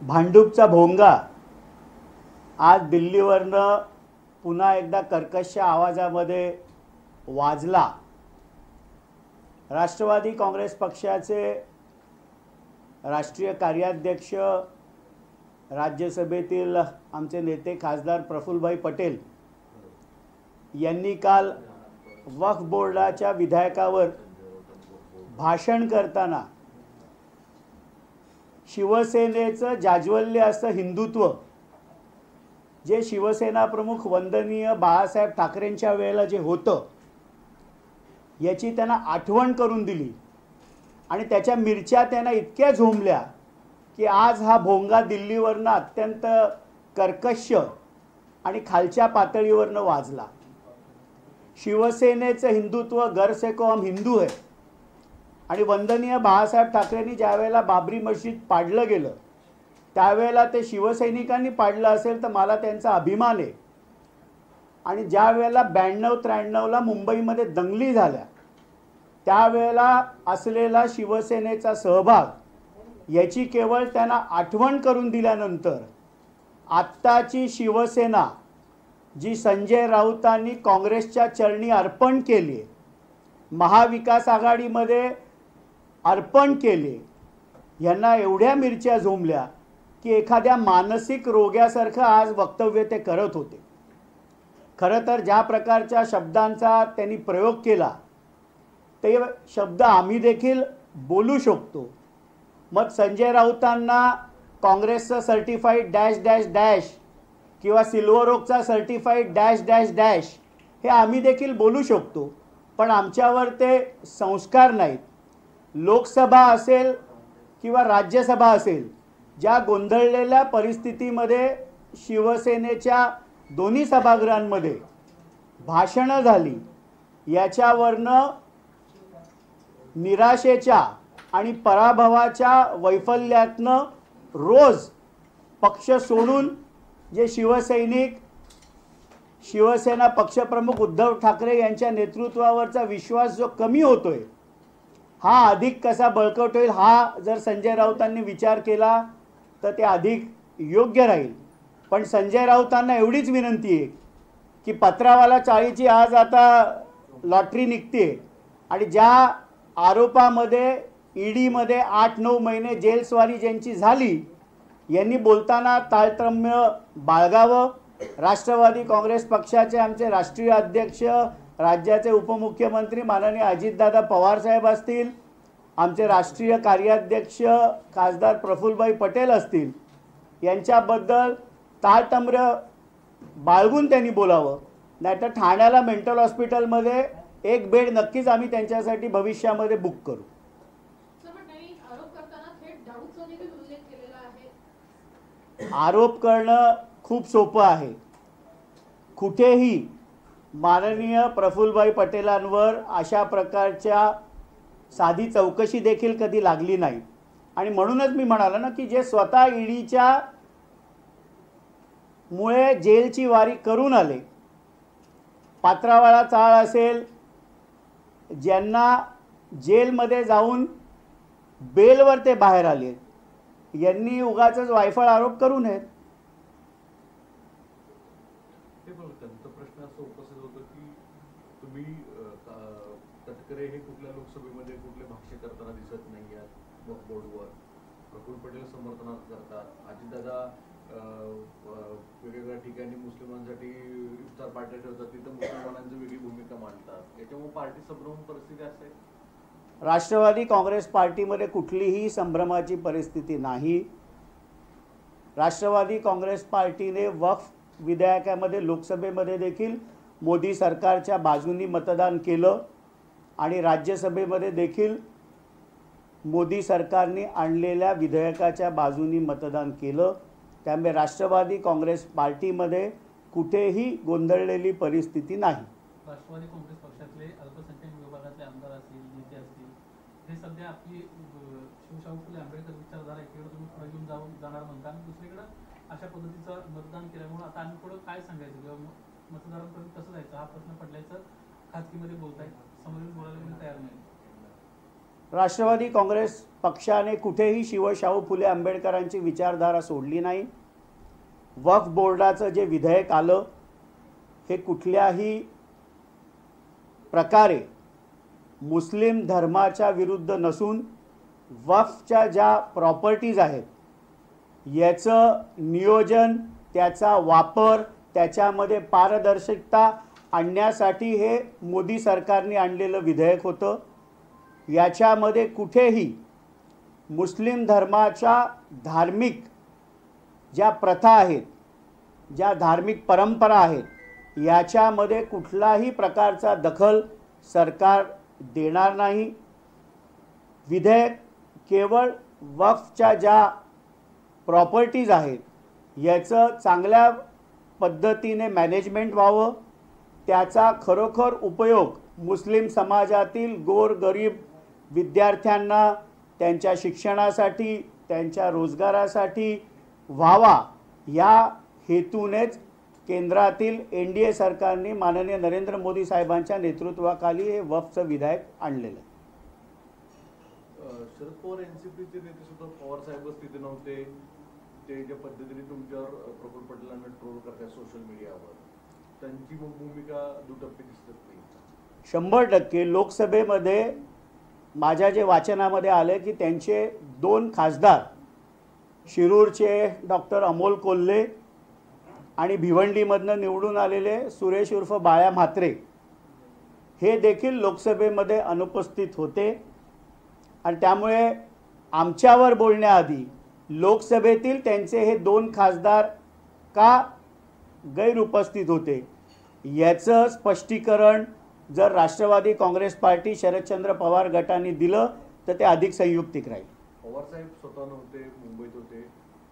भांडूपचा भोंगा आज दिल्लीवरनं पुन्हा एकदा कर्कश आवाजामध्ये वाजला। राष्ट्रवादी काँग्रेस पक्षाचे राष्ट्रीय कार्याध्यक्ष राज्यसभेतील आमचे नेते खासदार प्रफुल्लभाई पटेल यांनी काल वक्फ बोर्डाच्या विधेयकावर भाषण करताना शिवसेनेचं जाज्वल्य असं हिंदुत्व जे शिवसेना प्रमुख वंदनीय बाळासाहेब ठाकरेंच्या वेळेला जे होतं याची त्यांना आठवण करून दिली आणि त्याच्या मिरच्या त्यांना इतक्या झोंबल्या की आज हा भोंगा दिल्लीवरनं अत्यंत कर्कश आणि खालच्या पातळीवरनं वाजला। शिवसेनेचं हिंदुत्व घर से को हम हिंदू है आणि वंदनीय बाळासाहेब ठाकरेंनी ज्या वेळेला बाबरी मस्जिद पाडलं गेलं त्यावेळेला ते शिवसैनिकांनी पाडलं असेल तर मला त्यांचा अभिमान आहे। आणि ज्या वेळेला 92-93ला मुंबईमध्ये दंगली झाल्या त्यावेळेला असलेला शिवसेनेचा सहभाग याची केवळ त्यांना आठवण करून दिल्यानंतर आत्ताची शिवसेना जी संजय राऊतांनी काँग्रेसच्या चरणी अर्पण केली, महाविकास आघाडीमध्ये अर्पण केले, यांना एवढ्या मिरच्या झोंबल्या की एखाद्या मानसिक रोग्यासारखं आज वक्तव्य ते करत होते। खरं तर ज्या प्रकारच्या शब्दांचा त्यांनी प्रयोग केला ते शब्द आम्ही देखील बोलू शकतो। मग संजय राऊतांना काँग्रेसचं सर्टिफाईड डॅश डॅश डॅश किंवा सिल्वर ओकचा सर्टिफाईड डॅश डॅश डॅश हे आम्ही देखील बोलू शकतो, पण आमच्यावर ते संस्कार नाहीत। लोकसभा असेल किंवा राज्यसभा असेल, ज्या गोंधळलेल्या परिस्थितीमध्ये शिवसेनेच्या दोन्ही सभागृहांमध्ये भाषणं झाली याच्यावरनं निराशेच्या आणि पराभवाच्या वैफल्यातनं रोज पक्ष सोडून जे शिवसैनिक शिवसेना पक्षप्रमुख उद्धव ठाकरे यांच्या नेतृत्वावरचा विश्वास जो कमी होतोय हा अधिक कसा बळकट होईल हा जर संजय राऊतांनी विचार केला तर ते अधिक योग्य राहील। पण संजय राऊतांना एवढीच विनंती आहे की पत्रावाला चाळीची आज आता लॉटरी निघते आणि ज्या आरोपामध्ये ईडीमध्ये 8-9 महिने जेलस्वारी ज्यांची झाली यांनी बोलताना ताळतम्य बाळगावं। राष्ट्रवादी काँग्रेस पक्षाचे आमचे राष्ट्रीय अध्यक्ष राज्याचे उपमुख्यमंत्री माननीय अजितदादा पवार साहेब असतील, आमचे राष्ट्रीय कार्याध्यक्ष खासदार प्रफुल्लभाई पटेल असतील, यांच्याबद्दल ताळतम्य बाळगून त्यांनी बोलावं। नाहीतर ठाण्याला मेंटल हॉस्पिटलमध्ये एक बेड नक्कीच आम्ही त्यांच्यासाठी भविष्यामध्ये बुक करू। आरोप करणं खूप सोपं आहे। कुठेही माननीय प्रफुल्लभाई पटेलांवर अशा प्रकारच्या साधी चौकशी देखील कधी लागली नाही आणि म्हणूनच मी म्हणालो ना की जे स्वतः ईडीच्या मुळे जेलची वारी करून आले, पात्रावाळा चाळ असेल, ज्यांना जेलमध्ये जाऊन बेलवर ते बाहेर आले, यांनी उगाचच वायफळ आरोप करू नयेत। प्रश्न असा उपस्थित होतो की तुम्ही तटकरे हे कुठल्या लोकसभेमध्ये कुठले भाष्य करताना दिसत नाही आहेत वक्फ बोर्डवर, प्रफुल्ल पटेल समर्थन करतात, अजितदादा वेगवेगळ्या ठिकाणी मुस्लिमांसाठी इफ्तार पार्ट्या ठेवतात, तिथं मुसलमानांची वेगळी भूमिका मांडतात, याच्यामुळे पार्टी संभ्रम परिस्थिती असते। राष्ट्रवादी काँग्रेस पार्टीमध्ये कुठलीही संभ्रमाची परिस्थिती नाही। राष्ट्रवादी काँग्रेस पार्टीने वक्फ विधेयकामध्ये लोकसभेमध्ये देखील मोदी सरकारच्या बाजूनी मतदान केलं आणि राज्यसभेमध्ये देखील मोदी सरकारने आणलेल्या विधेयकाच्या बाजूनी मतदान केलं। त्यामुळे राष्ट्रवादी काँग्रेस पार्टीमध्ये कुठेही गोंधळलेली परिस्थिती नाही। राष्ट्रवादी काँग्रेस पक्षातले अल्पसंख्याक विभागातले आमदार असतील, नेते असतील, हे सध्या आपली शिवशाहू फुले आंबेडकर विचारधारा एकीकडे तुम्ही पुढे घेऊन जाणार म्हणता आणि दुसरीकडे अशा पद्धतीचं मतदान केल्यामुळे आता आम्ही पुढे काय सांगायचं किंवा मतदारांपर्यंत कसं जायचं हा प्रश्न पडल्याचं खाजगीमध्ये बोलतायत, समोरून बोलायला कोणी तयार नाही। राष्ट्रवादी काँग्रेस पक्षाने कुठेही शिवशाहू फुले आंबेडकरांची विचारधारा सोडली नाही. वक्फ बोर्डाचं जे विधेयक आलं हे कुठल्याही प्रकारे मुस्लिम धर्माच्या विरुद्ध नसून वक्फच्या ज्या प्रॉपर्टीज आहेत याचं नियोजन, त्याचा वापर, त्याच्यामध्ये पारदर्शकता आणण्यासाठी हे मोदी सरकारने आणलेलं विधेयक होतं. याच्यामध्ये कुठेही मुस्लिम धर्माच्या धार्मिक ज्या प्रथा आहेत, ज्या धार्मिक परंपरा आहेत, याच्यामध्ये कुठलाही प्रकारचा दखल सरकार देणार नाही. विधेयक केवळ वक्फच्या ज्या प्रॉपर्टीज आहेत याचं चांगल्या पद्धतीने मॅनेजमेंट व्हावं, त्याचा खरोखर उपयोग मुस्लिम समाजातील गोरगरीब विद्यार्थ्यांना त्यांच्या शिक्षणासाठी, त्यांच्या रोजगारासाठी व्हावा, या हेतूनेच केंद्रातील NDA सरकारने माननीय नरेंद्र मोदी साहेबांच्या नेतृत्वाखाली हे वक्फचं विधेयक आणलेलं आहे. शरद पवार NCPचे नेते सुद्धा पवार साहेबच तिथे नव्हते. ते ज्या पद्धतीने तुमच्यावर प्रफुल्ल पटेलांना ट्रोल करतात सोशल मीडियावर, त्यांची भूमिका दुटप्पी दिसत नाही. 100% लोकसभेमध्ये माझ्या जे वाचनामध्ये आले की त्यांचे 2 खासदार शिरूरचे डॉक्टर अमोल कोल्हे आणि भिवंडीमधनं निवडून आलेले सुरेश उर्फ बाळ्या म्हात्रे हे देखील लोकसभेमध्ये अनुपस्थित होते. आणि त्यामुळे आमच्यावर बोलण्याआधी लोकसभेतील त्यांचे हे 2 खासदार का गैरउपस्थित होते याचं स्पष्टीकरण जर राष्ट्रवादी काँग्रेस पार्टी शरदचंद्र पवार गटाने दिलं तर ते अधिक संयुक्तिक राहील. पवार साहेब स्वतः नव्हते, मुंबईत होते.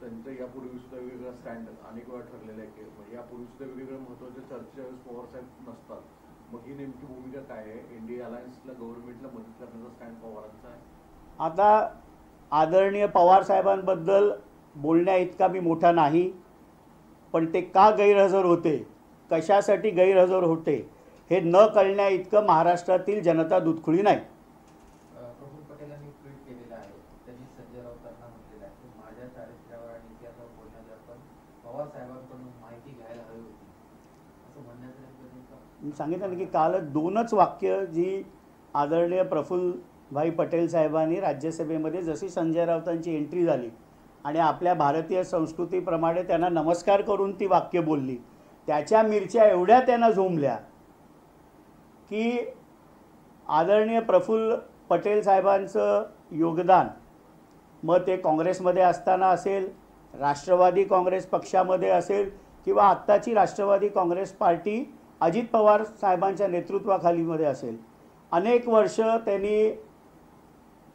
त्यांचं यापूर्वी सुद्धा वेगवेगळा स्टँड अनेक वेळा ठरलेला आहे की म्हणजे यापूर्वी सुद्धा वेगवेगळ्या महत्त्वाच्या चर्चेच्या वेळेस पवार साहेब नसतात. मग ही नेमकी भूमिका काय आहे? NDA अलायन्सला गव्हर्नमेंटला मदत करण्याचा स्टँड पवारांचा आहे. आता आदरणीय पवार साहेबांबद्दल बोलण्या इतका मी मोठा नाही, पण ते का गैरहजर होते, कशासाठी गैरहजर होते हे न कळण्या इतकं महाराष्ट्रातील जनता दुधखुळी नाही. प्रफुल्ल पटेलांनी ट्विट केलेलं आहे. त्यांनी संजय राऊतांना म्हटलेलं आहे की माझ्या चारित्र्यावर आणि इतिहासावर बोलण्याची आपण पवार साहेबांकडून माहिती घ्यायला हवी होती, असं म्हणण्याचं नेमकं. मी सांगितलं ना की काल 2च वाक्य जी आदरणीय प्रफुल्ल भाई पटेल साहेबांनी राज्यसभेमध्ये जशी संजय राऊतांची एंट्री झाली आणि आपल्या भारतीय संस्कृतीप्रमाणे त्यांना नमस्कार करून ती वाक्य बोलली, त्याच्या मिरच्या एवढ्या त्यांना झोंबल्या की आदरणीय प्रफुल्ल पटेल साहेबांचं योगदान मग ते काँग्रेसमध्ये असताना असेल, राष्ट्रवादी काँग्रेस पक्षामध्ये असेल किंवा आत्ताची राष्ट्रवादी काँग्रेस पार्टी अजित पवार साहेबांच्या नेतृत्वाखालीमध्ये असेल, अनेक वर्ष त्यांनी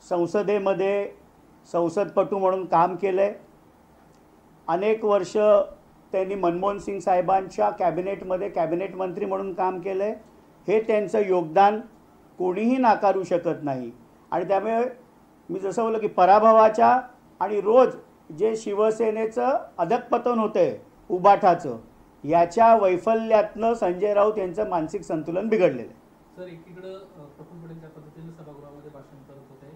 संसदेमध्ये संसदपटू म्हणून काम केलं आहे. अनेक वर्ष त्यांनी मनमोहन सिंग साहेबांच्या कॅबिनेटमध्ये कॅबिनेट मंत्री म्हणून काम केलं आहे. हे त्यांचं योगदान कोणीही नाकारू शकत नाही. आणि त्यामुळे मी जसं बोललो की पराभवाच्या आणि रोज जे शिवसेनेचं अधःपतन होतं आहे उबाठाचं, याच्या वैफल्यातनं संजय राऊत यांचं मानसिक संतुलन बिघडलेलं आहे. सर, एकीकडं प्रफुल्ल पटेल ज्या पद्धतीने सभागृहामध्ये भाषण करत होते,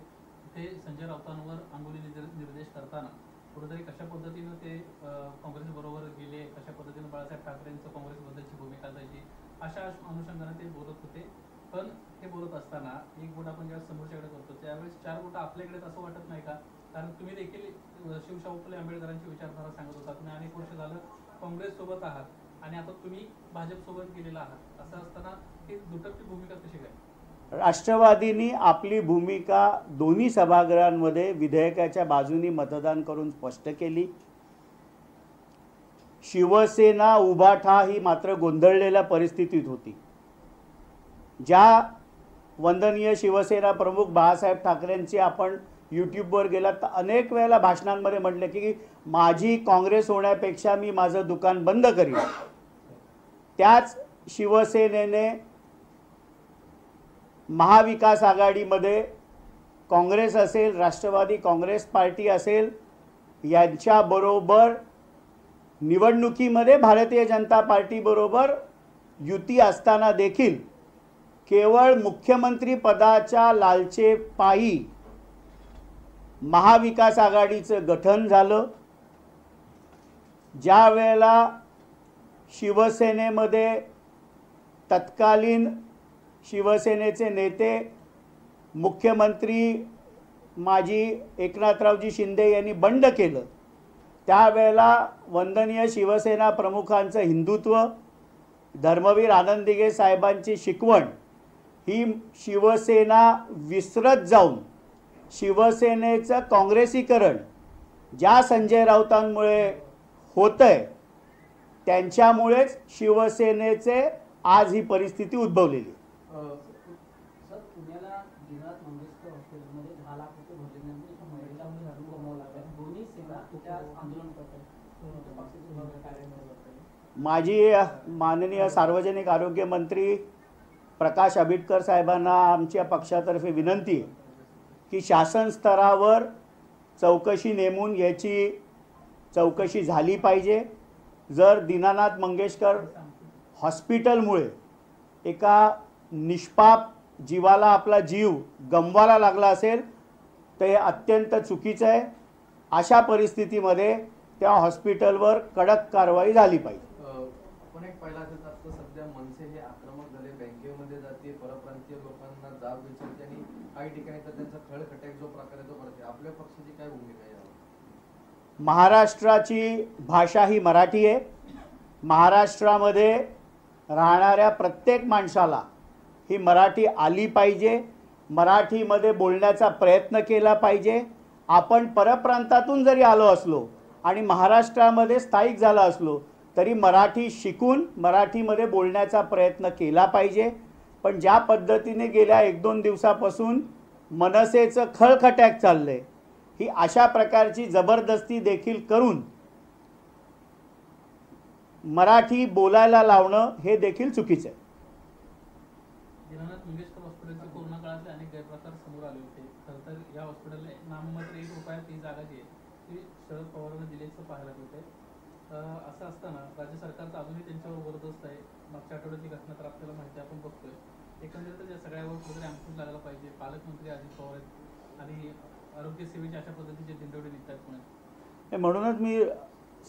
ते संजय राऊतांवर अंगुली निर्देश करताना कुठेतरी कशा पद्धतीनं ते काँग्रेसबरोबर गेले, कशा पद्धतीनं बाळासाहेब ठाकरेंचं काँग्रेसबद्दलची भूमिका जायची, अशा अनुषंगाने ते बोलत होते. पण हे बोलत असताना एक बोट आपण ज्यावेळेस समोरच्याकडे करतो त्यावेळेस 4 बोटं आपल्याकडेच असं वाटत नाही का? कारण तुम्ही देखील शिवशाहू फुले आंबेडकरांची विचारधारा सांगत होता, तुम्ही अनेक वर्ष झालं काँग्रेससोबत आहात आणि आता तुम्ही भाजपसोबत गेलेला आहात. असं असताना ही दुटप्पी भूमिका कशी काय? राष्ट्रवादींनी आपली भूमिका दोन्ही सभागृहांमध्ये विधेयकाच्या बाजूनी मतदान करून स्पष्ट केली. शिवसेना उभाठा ही मात्र गोंधळलेल्या परिस्थितीत होती. ज्या वंदनीय शिवसेना प्रमुख बाळासाहेब ठाकरेंची आपण यूट्यूबवर गेलात तर अनेक वेळेला भाषणांमध्ये म्हटले की माझी काँग्रेस होण्यापेक्षा मी माझं दुकान बंद करीन, त्याच शिवसेनेने महाविकास आघाडीमध्ये काँग्रेस असेल, राष्ट्रवादी काँग्रेस पार्टी असेल, यांच्याबरोबर निवडणुकीमध्ये भारतीय जनता पार्टीबरोबर युती असताना देखील केवळ मुख्यमंत्री पदाच्या लालचे पायी महाविकास आघाडीचं गठन झालं, ज्या वेळेला शिवसेनेमध्ये तत्कालीन शिवसेनेचे नेते मुख्यमंत्री माजी एकनाथरावजी शिंदे यांनी बंड केलं, त्यावेळेला वंदनीय शिवसेना प्रमुखांचं हिंदुत्व, धर्मवीर आनंद दिघे साहेबांची शिकवण ही शिवसेना विसरत जाऊन शिवसेनेचं काँग्रेसीकरण ज्या संजय राऊतांमुळे होतंय त्यांच्यामुळेच शिवसेनेचे आज ही परिस्थिती उद्भवलेली. सर, पुण्याला जिल्ह्यात मंगेशकर हॉस्पिटलमध्ये 10 लाख रुपये भरलेल्यामुळे एका महिलेला झाडू गमावला आहे. दोन्ही सेना त्या आंदोलन करतात. माझी माननीय सार्वजनिक आरोग्य मंत्री प्रकाश आंबेडकर साहेबांना आमच्या पक्षातर्फे विनंती आहे की शासन स्तरावर चौकशी नेमून याची चौकशी झाली पाहिजे. जर दीनानाथ मंगेशकर हॉस्पिटलमुळे एका निष्पाप जीवाला आपला जीव गमवायला लागला असेल तर हे अत्यंत चुकीचं आहे. अशा परिस्थितीमध्ये त्या हॉस्पिटलवर कडक कारवाई झाली पाहिजे. पण एक पहिला असं सध्या मनसे हे आक्रमक झाले, बँकेमध्ये जाते, परप्रांतीय लोकांना जाब विचारते आणि काही ठिकाणी तर त्यांचा खळखटाक जो प्रकार आहे तो करते. आपल्या पक्षाची काय भूमिका आहे यावर? महाराष्ट्राची भाषा ही मराठी आहे. महाराष्ट्रामध्ये राहणाऱ्या प्रत्येक माणसाला ही मराठी आली पाहिजे, मराठीमध्ये बोलण्याचा प्रयत्न केला पाहिजे. आपण परप्रांतातून जरी आलो असलो आणि महाराष्ट्रामध्ये स्थायिक झाला असलो तरी मराठी शिकून मराठीमध्ये बोलण्याचा प्रयत्न केला पाहिजे. पण ज्या पद्धतीने गेल्या 1-2 दिवसापासून मनसेचं खळखटाक चाललंय, ही अशा प्रकारची जबरदस्ती देखील करून मराठी बोलायला लावणं हे देखील चुकीचं आहे. दीनानाथ मंगेशकर हॉस्पिटलचे कोरोना काळातले अनेक गैरप्रकार समोर आले होते. खरं तर या हॉस्पिटलला नाममात्र 1 रुपयात ती जागा जी आहे ती शरद पवारांना दिल्याचं पाहायला मिळतंय. असं असताना राज्य सरकारचं अजूनही त्यांच्यावर जबरदस्त आहे. मागच्या आठवड्याची घटना तर आपल्याला माहिती आपण बघतोय. एकंदरीत या सगळ्यावर कुठेतरी अंकुश लागायला पाहिजे. पालकमंत्री अजित पवार आहेत आणि आरोग्य सेवेचे अशा पद्धतीचे दिंडवडे निघतात पुण्यात. म्हणूनच मी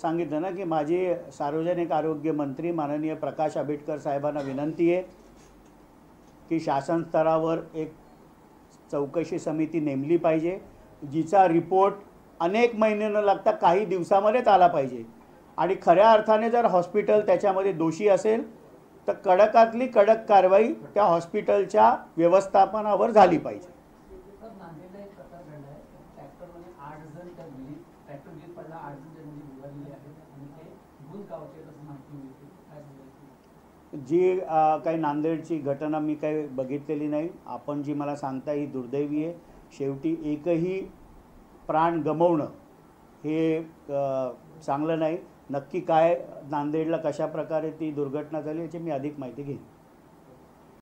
सांगितलं ना की माझी सार्वजनिक आरोग्य मंत्री माननीय प्रकाश आंबेडकर साहेबांना विनंती आहे की शासन स्तरावर एक चौकशी समिती नेमली पाहिजे, जिचा रिपोर्ट अनेक महिने न लागता काही दिवसामध्येच आला पाहिजे. आणि खऱ्या अर्थाने जर हॉस्पिटल त्याच्यामध्ये दोषी असेल तर कडकातली कडक कारवाई त्या हॉस्पिटलच्या व्यवस्थापनावर झाली पाहिजे. सर, नांदेडला एक प्रकार घडला आहे. ट्रॅक्टरमध्ये 8 जण त्या विहिरीत ट्रॅक्टर विहिरीत पडला, 8 जण त्यांनी बुडालेले आहेत आणि ते भूल गावचे असं माहिती मिळते. काय बोलायचं? जी काही नांदेडची घटना मी काही बघितलेली नाही. आपण जी मला सांगता ही दुर्दैवी आहे. शेवटी एकही प्राण गमवणं हे चांगलं नाही. नक्की काय नांदेडला कशा प्रकारे ती दुर्घटना झाली याची मी अधिक माहिती घेईन.